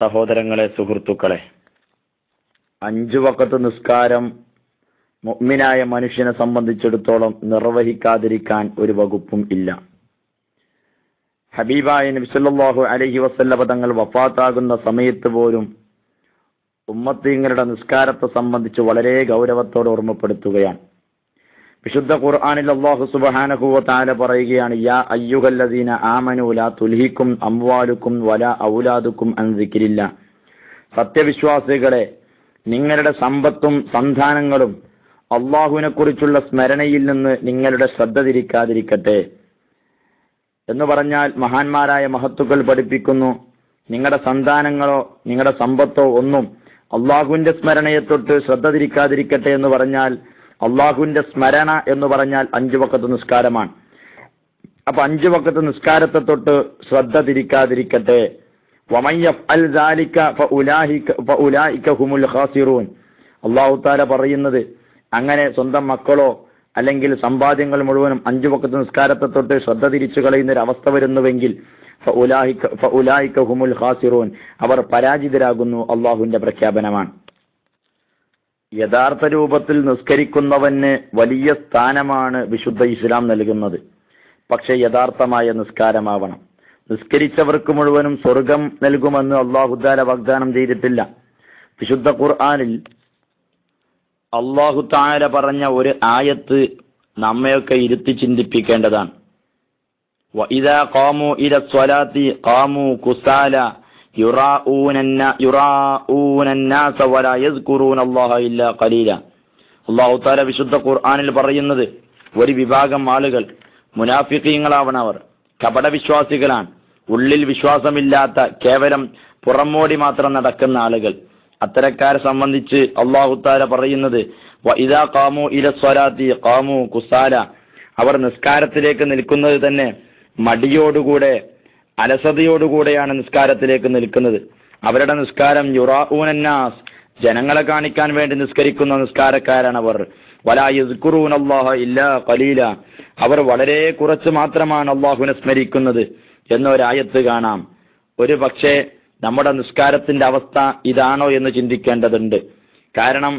സഹോദരങ്ങളെ, സുഹൃത്തുക്കളെ, 5 വഖത്ത് നിസ്കാരം മുഅ്മിനായ മനുഷ്യനെ സംബന്ധിച്ചിടത്തോളം നിർവഹിക്കാതിരിക്കാൻ ഒരു വകുപ്പും ഇല്ല. ഹബീബായ നബി സല്ലല്ലാഹു അലൈഹി വസല്ലം തങ്ങൾ വഫാത്താകുന്ന സമയത്ത് പോലും ഉമ്മത്തീങ്ങളുടെ നിസ്കാരത്തെ സംബന്ധിച്ച് വളരെ ഗൗരവത്തോടെ ഓർമ്മപ്പെടുത്തുകയാണ്. വിശുദ്ധ ഖുർആനിൽ അല്ലാഹു സുബ്ഹാനഹു വ തആല പറയുകയാണ്, യാ അയ്യുഹല്ലദീന ആമനൂ ലാ തുൽഹിക്കും അംവാലുക്കും വലാ ഔലാദുക്കും അൻ സിക്രില്ലാഹ്. സത്യവിശ്വാസികളെ, നിങ്ങളുടെ സമ്പത്തും സന്താനങ്ങളും അല്ലാഹുവിനെ കുറിച്ചുള്ള സ്മരണയിൽ നിന്ന് നിങ്ങളുടെ ശ്രദ്ധ തിരിക്കാതിരിക്കട്ടെ എന്ന് പറഞ്ഞാൽ മഹാന്മാരായ മഹത്തുക്കൾ പഠിപ്പിക്കുന്നു, നിങ്ങളുടെ സന്താനങ്ങളോ നിങ്ങളുടെ സമ്പത്തോ ഒന്നും അള്ളാഹുവിന്റെ സ്മരണയെ തൊട്ട് ശ്രദ്ധ തിരിക്കാതിരിക്കട്ടെ എന്ന് പറഞ്ഞാൽ, അള്ളാഹുവിന്റെ സ്മരണ എന്ന് പറഞ്ഞാൽ 5 വഖത്ത് നിസ്കാരമാണ്. അപ്പൊ 5 വഖത്ത് നിസ്കാരത്തെ തൊട്ട് ശ്രദ്ധ തിരിക്കാതിരിക്കട്ടെ. വമൻ യഫ്അൽ ദാലിക ഫഉലൈക ഹുമുൽ ഖാസിറൂൻ. അല്ലാഹു തആല പറയുന്നത്, അങ്ങനെ സ്വന്തം മക്കളോ അല്ലെങ്കിൽ സമ്പാദ്യങ്ങൾ മുഴുവനും 5 വഖത്ത് നിസ്കാരത്തെ തൊട്ട് ശ്രദ്ധ തിരിച്ചു കളയുന്ന ഒരു അവസ്ഥ വരുന്നുവെങ്കിൽ ഫഉലൈക ഹുമുൽ ഖാസിറൂൻ, അവർ പരാജിതരാകുന്നു. അള്ളാഹുവിന്റെ പ്രഖ്യാപനമാണ്. യഥാർത്ഥ രൂപത്തിൽ നിസ്കരിക്കുന്നവന് വലിയ സ്ഥാനമാണ് വിശുദ്ധ ഇസ്ലാം നൽകുന്നത്. പക്ഷെ യഥാർത്ഥമായ നിസ്കാരമാവണം. നിസ്കരിച്ചവർക്ക് മുഴുവനും സ്വർഗം നൽകുമെന്ന് അല്ലാഹു തആല വാഗ്ദാനം ചെയ്തിട്ടില്ല. വിശുദ്ധ ഖുർആനിൽ അല്ലാഹു തആല പറഞ്ഞ ഒരു ആയത്ത് നമ്മയൊക്കെ ഇരുത്തി ചിന്തിപ്പിക്കേണ്ടതാണ്. വഇദാ ഖാമൂ ഇല സ്വലാത്തി ഖാമൂ കുസാല യുറാഊനന്നാസ വലാ യസ്കുറൂനല്ലാഹ ഇല്ലാ ഖലീല. അല്ലാഹു തആല വിശുദ്ധ ഖുർആനിൽ പറയുന്നത്, ഒരു വിഭാഗം ആളുകൾ മുനാഫിഖീങ്ങളാവണവർ, കപടവിശ്വാസികളാണ്, ഉള്ളിൽ വിശ്വാസമില്ലാത്ത, കേവലം പുറമോടി മാത്രം നടക്കുന്ന ആളുകൾ. അത്തരക്കാരെ സംബന്ധിച്ച് അല്ലാഹു തആല പറയുന്നത്, വഇദാ ഖാമൂ ഇല സ്വലാത്തി ഖാമൂ കുസാല, അവർ നിസ്കാരത്തിലേക്ക് നിൽക്കുന്നത് തന്നെ മടിയോടുകൂടെ, അലസതയോടുകൂടെയാണ് നിസ്കാരത്തിലേക്ക് നിൽക്കുന്നത്. അവരുടെ നിസ്കാരം യുറാഊനന്നാസ്, ജനങ്ങളെ കാണിക്കാൻ വേണ്ടി നിസ്കരിക്കുന്ന നിസ്കാരക്കാരാണ് അവർ. വലാ യസ്കുറൂനല്ലാഹ ഇല്ലാ ഖലീല, അവർ വളരെ കുറച്ച് മാത്രമാണ് അല്ലാഹുവിനെ സ്മരിക്കുന്നത് എന്നൊരായത്ത് കാണാം. ഒരു പക്ഷേ നമ്മുടെ നിസ്കാരത്തിന്റെ അവസ്ഥ ഇതാണോ എന്ന് ചിന്തിക്കേണ്ടതുണ്ട്. കാരണം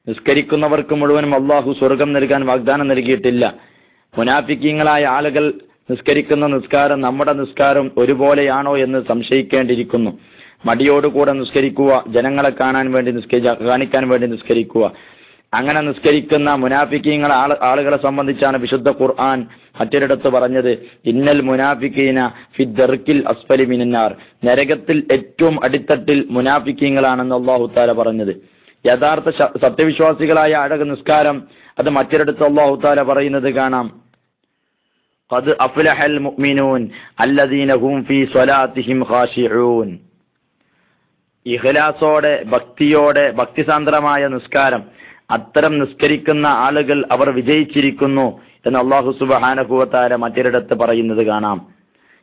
നിസ്കരിക്കുന്നവർക്ക് മുഴുവനും അല്ലാഹു സ്വർഗം നൽകാൻ വാഗ്ദാനം നൽകിയിട്ടില്ല. മുനാഫിക്കീങ്ങളായ ആളുകൾ നിസ്കരിക്കുന്ന നിസ്കാരം നമ്മുടെ നിസ്കാരം ഒരുപോലെയാണോ എന്ന് സംശയിക്കേണ്ടിയിരിക്കുന്നു. മടിയോടുകൂടെ നിസ്കരിക്കുക, ജനങ്ങളെ കാണിക്കാൻ വേണ്ടി നിസ്കരിക്കുക. അങ്ങനെ നിസ്കരിക്കുന്ന മുനാഫിക്കീങ്ങൾ ആളുകളെ സംബന്ധിച്ചാണ് വിശുദ്ധ ഖുർആൻ മറ്റൊരിടത്ത് പറഞ്ഞത്, ഇന്നൽ മുനാഫിക്കീന ഫി ദർക്കിൽ അസ്ഫലി മിനന്നാർ, നരകത്തിൽ ഏറ്റവും അടിത്തട്ടിൽ മുനാഫിക്കീങ്ങളാണെന്ന് അല്ലാഹു തആല പറഞ്ഞത്. യഥാർത്ഥ സത്യവിശ്വാസികളായ ആളുകളുടെ നിസ്കാരം അത് മറ്റൊരിടത്ത് അല്ലാഹു തആല പറയുന്നത് കാണാം, ഖദ് അഫ്ലഹൽ മുഅ്മിനൂൻ അല്ലദീന ഹും ഫീ സ്വലാത്തിഹിം ഖാശിഊൻ. ഇഖ്ലാസോടെ, ഭക്തിയോടെ, ഭക്തിസാന്ദ്രമായ നിസ്കാരം, അത്തരം നിസ്കരിക്കുന്ന ആളുകൾ അവർ വിജയിച്ചിരിക്കുന്നു എന്ന് അല്ലാഹു സുബ്ഹാനഹു വ തആല മറ്റൊരിടത്ത് പറയുന്നത് കാണാം.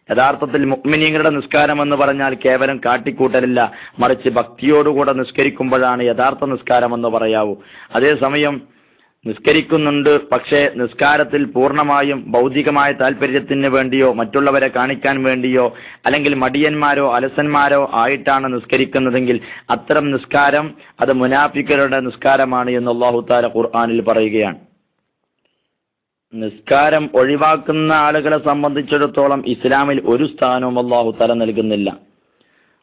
യഥാർത്ഥത്തിൽ മുഅ്മിനീങ്ങളുടെ നിസ്കാരം എന്ന് പറഞ്ഞാൽ കേവലം കാട്ടിക്കൂട്ടലില്ല, മറിച്ച് ഭക്തിയോടുകൂടെ നിസ്കരിക്കുമ്പോഴാണ് യഥാർത്ഥ നിസ്കാരം എന്ന് പറയാവൂ. അതേസമയം നിസ്കരിക്കുന്നുണ്ട്, പക്ഷേ നിസ്കാരത്തിൽ പൂർണ്ണമായും ഭൗതികമായ താല്പര്യത്തിന് വേണ്ടിയോ മറ്റുള്ളവരെ കാണിക്കാൻ വേണ്ടിയോ അല്ലെങ്കിൽ മടിയന്മാരോ അലസന്മാരോ ആയിട്ടാണ് നിസ്കരിക്കുന്നതെങ്കിൽ അത്തരം നിസ്കാരം അത് മുനാഫിക്കരുടെ നിസ്കാരമാണ് എന്ന് അല്ലാഹു തആല ഖുർആനിൽ പറയുകയാണ്. നിസ്കാരം ഒഴിവാക്കുന്ന ആളുകളെ സംബന്ധിച്ചിടത്തോളം ഇസ്ലാമിൽ ഒരു സ്ഥാനവും അല്ലാഹു തആല നൽകുന്നില്ല.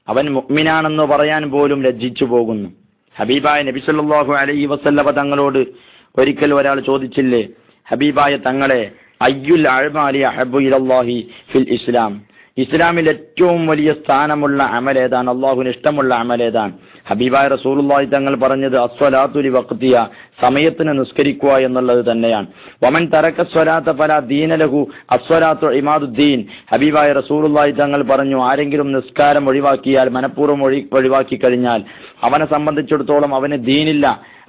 അവൻ മുഅ്മിനാണെന്ന് പറയാൻ പോലും ലജ്ജിച്ചു പോകുന്നു. ഹബീബായ നബി സല്ലല്ലാഹു അലൈഹി വസല്ലം തങ്ങളോട് ഒരിക്കൽ ഒരാൾ ചോദിച്ചില്ലേ, ഹബീബായ തങ്ങളെ, അയ്യുൽ അഅ്മാലി അഹബ്ബു ഇലല്ലാഹി ഫിൽ ഇസ്ലാം, ഇസ്ലാമിൽ ഏറ്റവും വലിയ സ്ഥാനമുള്ള അമലേതാണ്, അല്ലാഹുവിന് ഇഷ്ടമുള്ള അമലേതാണ്? ഹബീബായ റസൂലുള്ളാഹി തങ്ങൾ പറഞ്ഞത്, അസ്വലാത്തു ലിവഖ്തിയ, സമയത്തിന് നിസ്കരിക്കുക എന്നുള്ളത് തന്നെയാണ്. വമൻ തറക സ്വലാത്ത ഫലാ ദീന ലഹു അസ്വലാത്തു ഇമാദുദ്ദീൻ. ഹബീബായ റസൂലുള്ളാഹി തങ്ങൾ പറഞ്ഞു, ആരെങ്കിലും നിസ്കാരം ഒഴിവാക്കിയാൽ, മനഃപൂർവ്വം ഒഴിവാക്കി കഴിഞ്ഞാൽ അവനെ സംബന്ധിച്ചിടത്തോളം അവന് ദീനില്ല,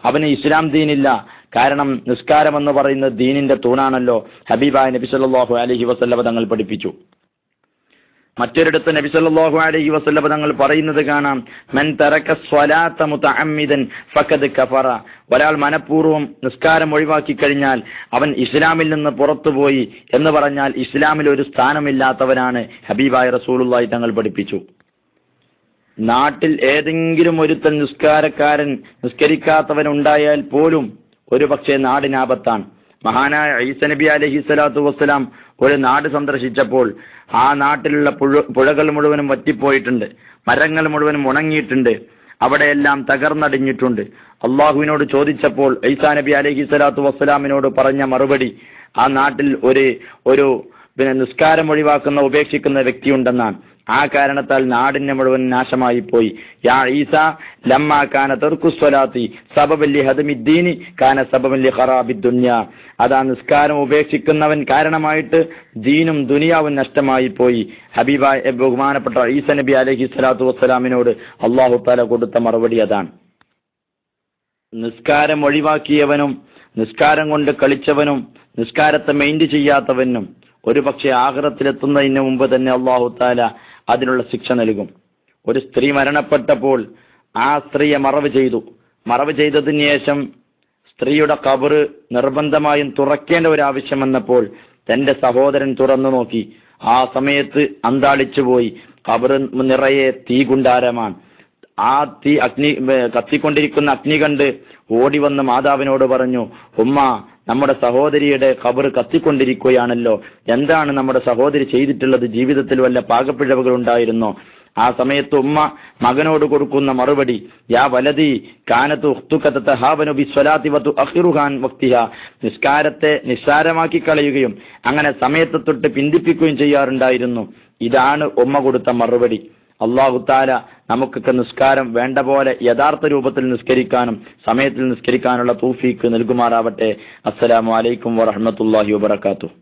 അവന് ഇസ്ലാം ദീനില്ല. കാരണം നിസ്കാരം എന്ന് പറയുന്നത് ദീനിന്റെ തൂണാണല്ലോ. ഹബീബായ നബി സല്ലല്ലാഹു അലൈഹി വസല്ലം തങ്ങൾ പഠിപ്പിച്ചു. മറ്റൊരിടത്ത് നബി സല്ലല്ലാഹു അലൈഹി വസല്ലം തങ്ങൾ പറയുന്നത് കാണാം, മൻ തറക സ്വലാത്ത മുതഅമ്മിദൻ ഫഖദ് കഫറ. ഒരാൾ മനഃപൂർവ്വം നിസ്കാരം ഒഴിവാക്കി കഴിഞ്ഞാൽ അവൻ ഇസ്ലാമിൽ നിന്ന് പുറത്തുപോയി എന്ന് പറഞ്ഞാൽ ഇസ്ലാമിൽ ഒരു സ്ഥാനമില്ലാത്തവനാണ്. ഹബീബായ റസൂലുള്ളാഹി തങ്ങൾ പഠിപ്പിച്ചു. നാട്ടിൽ ഏതെങ്കിലും ഒരുത്തൻ നിസ്കരിക്കാത്തവൻ ഉണ്ടായാൽ പോലും ഒരു പക്ഷേ നാടിനാപത്താണ്. മഹാനായ ഈസ നബി അലൈഹി സ്വലാത്തു വസ്സലാം ഒരു നാട് സന്ദർശിച്ചപ്പോൾ ആ നാട്ടിലുള്ള പുഴകൾ മുഴുവനും വറ്റിപ്പോയിട്ടുണ്ട്, മരങ്ങൾ മുഴുവനും ഉണങ്ങിയിട്ടുണ്ട്, അവിടെയെല്ലാം തകർന്നടിഞ്ഞിട്ടുണ്ട്. അള്ളാഹുവിനോട് ചോദിച്ചപ്പോൾ ഈസാ നബി അലൈഹി സ്വലാത്തു വസ്സലാമിനോട് പറഞ്ഞ മറുപടി, ആ നാട്ടിൽ ഒരു നിസ്കാരം ഒഴിവാക്കുന്ന ഉപേക്ഷിക്കുന്ന വ്യക്തിയുണ്ടെന്നാണ്. ആ കാരണത്താൽ നാടിനെ മുഴുവൻ നാശമായി പോയി. യാ ഈസ ലമ്മാ കാന തർക്കു സ്വലാത്തി സബബൻ ലിഹദ്മിദ്ദീനി കാന സബബൻ ലിഖറാബിദ് ദുനിയ. അതാ നിസ്കാരം ഉപേക്ഷിക്കുന്നവൻ കാരണമായിട്ട് ദീനും ദുനിയാവും നഷ്ടമായി പോയി. ഹബീബായ ബഹുമാനപ്പെട്ട ഈസ നബി അലൈഹി സ്വലാത്തു വസ്സലാമിനോട് അല്ലാഹു തആല കൊടുത്ത മറുപടി അതാണ്. നിസ്കാരം ഒഴിവാക്കിയവനും നിസ്കാരം കൊണ്ട് കളിച്ചവനും നിസ്കാരത്തെ മെയിൻറ്റ് ചെയ്യാത്തവനും ഒരു പക്ഷേ ആഖിറത്തിലെത്തുന്നതിന് മുമ്പ് തന്നെ അല്ലാഹു തആല അതിനുള്ള ശിക്ഷ നൽകും. ഒരു സ്ത്രീ മരണപ്പെട്ടപ്പോൾ ആ സ്ത്രീയെ മറവ് ചെയ്തതിന് ശേഷം സ്ത്രീയുടെ ഖബർ നിർബന്ധമായും തുറക്കേണ്ട ഒരു ആവശ്യം വന്നപ്പോൾ തന്റെ സഹോദരൻ തുറന്നു നോക്കി. ആ സമയത്ത് അന്താളിച്ചു പോയി. ഖബർ നിറയെ തീകുണ്ടാരമാണ്. ആ തീ കത്തിക്കൊണ്ടിരിക്കുന്ന അഗ്നി കണ്ട് ഓടി വന്ന് മാതാവിനോട് പറഞ്ഞു, ഉമ്മ, നമ്മുടെ സഹോദരിയുടെ ഖബർ കത്തിക്കൊണ്ടിരിക്കുകയാണല്ലോ, എന്താണ് നമ്മുടെ സഹോദരി ചെയ്തിട്ടുള്ളത്? ജീവിതത്തിൽ വല്ല പാകപ്പിഴവുകൾ ഉണ്ടായിരുന്നോ? ആ സമയത്ത് ഉമ്മ മകനോട് കൊടുക്കുന്ന മറുപടി, യാ വലതി കാനത്തു ഉഖ്തുക തതഹാവനു ബിസ്വലാത്തി വതുഅഖിറുഹാൻ വഖ്തിഹാ. നിസ്കാരത്തെ നിസ്സാരമാക്കി കളയുകയും അങ്ങനെ സമയത്തെ തൊട്ട് പിന്തിപ്പിക്കുകയും ചെയ്യാറുണ്ടായിരുന്നു. ഇതാണ് ഉമ്മ കൊടുത്ത മറുപടി. അല്ലാഹു തആല നമുക്കൊക്കെ നിസ്കാരം വേണ്ട പോലെ യഥാർത്ഥ രൂപത്തിൽ നിസ്കരിക്കാനും സമയത്തിൽ നിസ്കരിക്കാനുള്ള തൗഫീഖ് നൽകുമാറാവട്ടെ. അസ്സലാമു അലൈക്കും വറഹ്മത്തുള്ളാഹി വബറകാതുഹു.